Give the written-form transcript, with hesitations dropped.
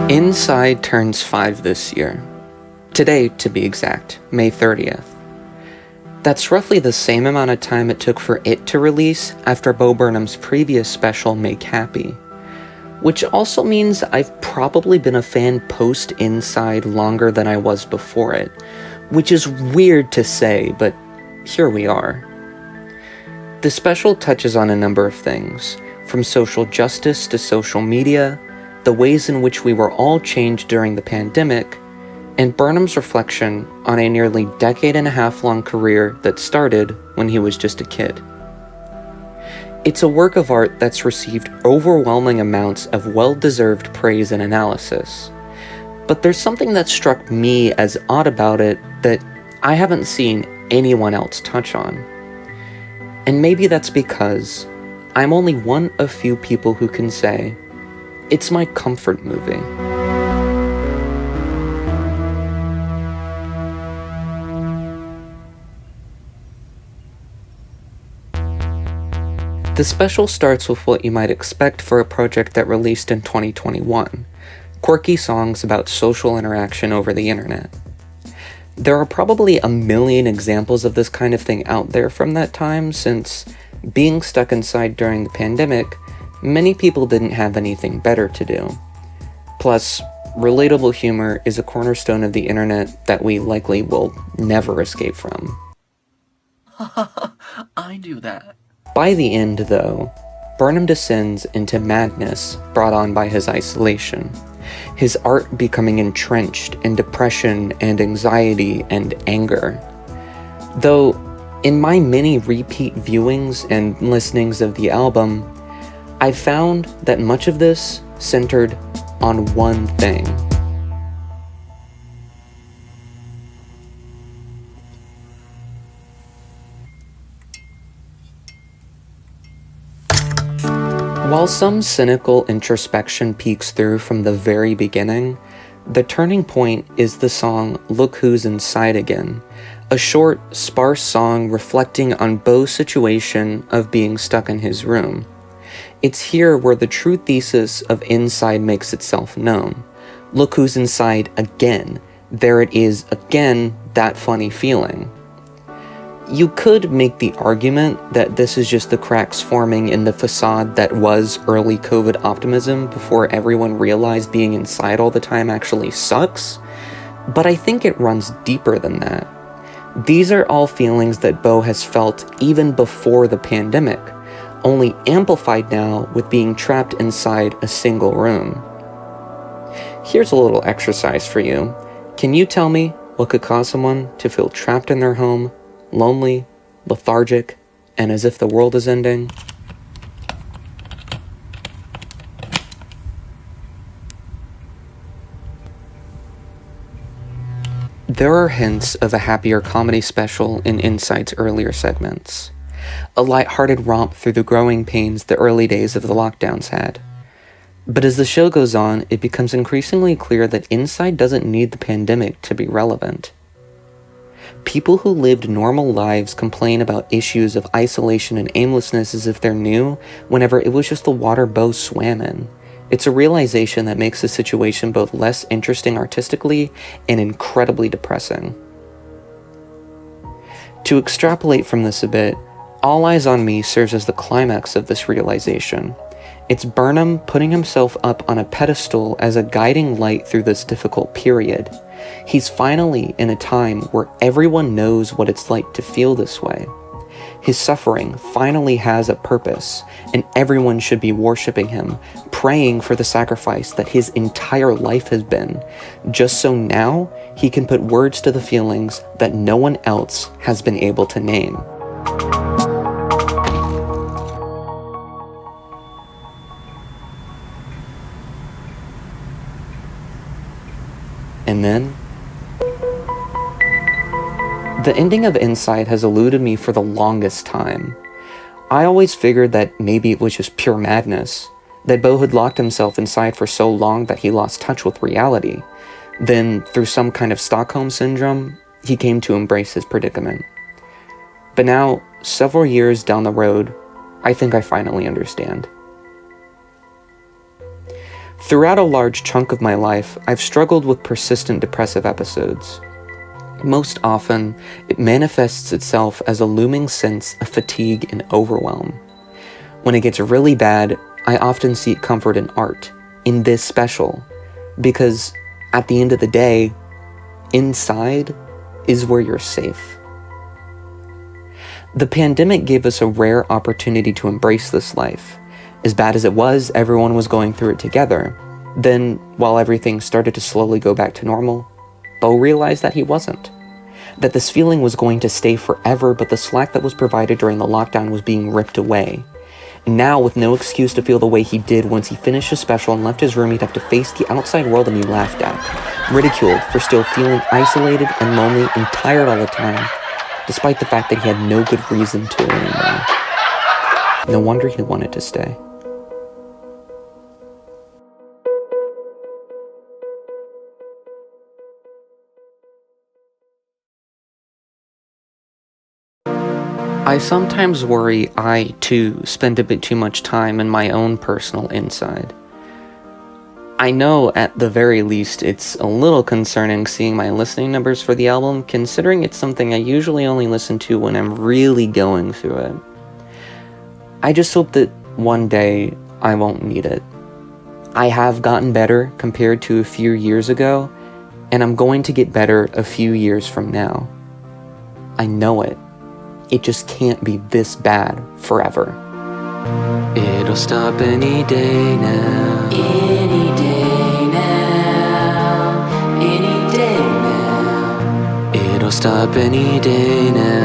Inside turns 5 this year. Today, to be exact, May 30th. That's roughly the same amount of time it took for it to release after Bo Burnham's previous special, Make Happy. Which also means I've probably been a fan post-Inside longer than I was before it, which is weird to say, but here we are. The special touches on a number of things, from social justice to social media, the ways in which we were all changed during the pandemic, and Burnham's reflection on a nearly decade-and-a-half-long career that started when he was just a kid. It's a work of art that's received overwhelming amounts of well-deserved praise and analysis, but there's something that struck me as odd about it that I haven't seen anyone else touch on. And maybe that's because I'm only one of few people who can say, it's my comfort movie. The special starts with what you might expect for a project that released in 2021, quirky songs about social interaction over the internet. There are probably a million examples of this kind of thing out there from that time, since being stuck inside during the pandemic, many people didn't have anything better to do. Plus, relatable humor is a cornerstone of the internet that we likely will never escape from. I do that. By the end, though, Burnham descends into madness brought on by his isolation, his art becoming entrenched in depression and anxiety and anger. Though, in my many repeat viewings and listenings of the album, I found that much of this centered on one thing. While some cynical introspection peeks through from the very beginning, the turning point is the song Look Who's Inside Again, a short, sparse song reflecting on Bo's situation of being stuck in his room. It's here where the true thesis of Inside makes itself known. Look who's inside again. There it is again, that funny feeling. You could make the argument that this is just the cracks forming in the facade that was early COVID optimism before everyone realized being inside all the time actually sucks, but I think it runs deeper than that. These are all feelings that Bo has felt even before the pandemic, only amplified now with being trapped inside a single room. Here's a little exercise for you. Can you tell me what could cause someone to feel trapped in their home, lonely, lethargic, and as if the world is ending? There are hints of a happier comedy special in Inside's earlier segments. A lighthearted romp through the growing pains the early days of the lockdowns had. But as the show goes on, it becomes increasingly clear that Inside doesn't need the pandemic to be relevant. People who lived normal lives complain about issues of isolation and aimlessness as if they're new, whenever it was just the water Bo swam in. It's a realization that makes the situation both less interesting artistically and incredibly depressing. To extrapolate from this a bit, All Eyes on Me serves as the climax of this realization. It's Burnham putting himself up on a pedestal as a guiding light through this difficult period. He's finally in a time where everyone knows what it's like to feel this way. His suffering finally has a purpose, and everyone should be worshiping him, praying for the sacrifice that his entire life has been, just so now he can put words to the feelings that no one else has been able to name. And then, the ending of Inside has eluded me for the longest time. I always figured that maybe it was just pure madness, that Bo had locked himself inside for so long that he lost touch with reality. Then, through some kind of Stockholm syndrome, he came to embrace his predicament. But now, several years down the road, I think I finally understand. Throughout a large chunk of my life, I've struggled with persistent depressive episodes. Most often, it manifests itself as a looming sense of fatigue and overwhelm. When it gets really bad, I often seek comfort in art, in this special, because at the end of the day, inside is where you're safe. The pandemic gave us a rare opportunity to embrace this life. As bad as it was, everyone was going through it together. Then, while everything started to slowly go back to normal, Bo realized that he wasn't. That this feeling was going to stay forever, but the slack that was provided during the lockdown was being ripped away. Now, with no excuse to feel the way he did once he finished his special and left his room, he'd have to face the outside world and be laughed at, ridiculed for still feeling isolated and lonely and tired all the time, despite the fact that he had no good reason to anymore. No wonder he wanted to stay. I sometimes worry I, too, spend a bit too much time in my own personal inside. I know, at the very least, it's a little concerning seeing my listening numbers for the album, considering it's something I usually only listen to when I'm really going through it. I just hope that one day I won't need it. I have gotten better compared to a few years ago, and I'm going to get better a few years from now. I know it. It just can't be this bad forever. It'll stop any day now. Any day now. Any day now. It'll stop any day now.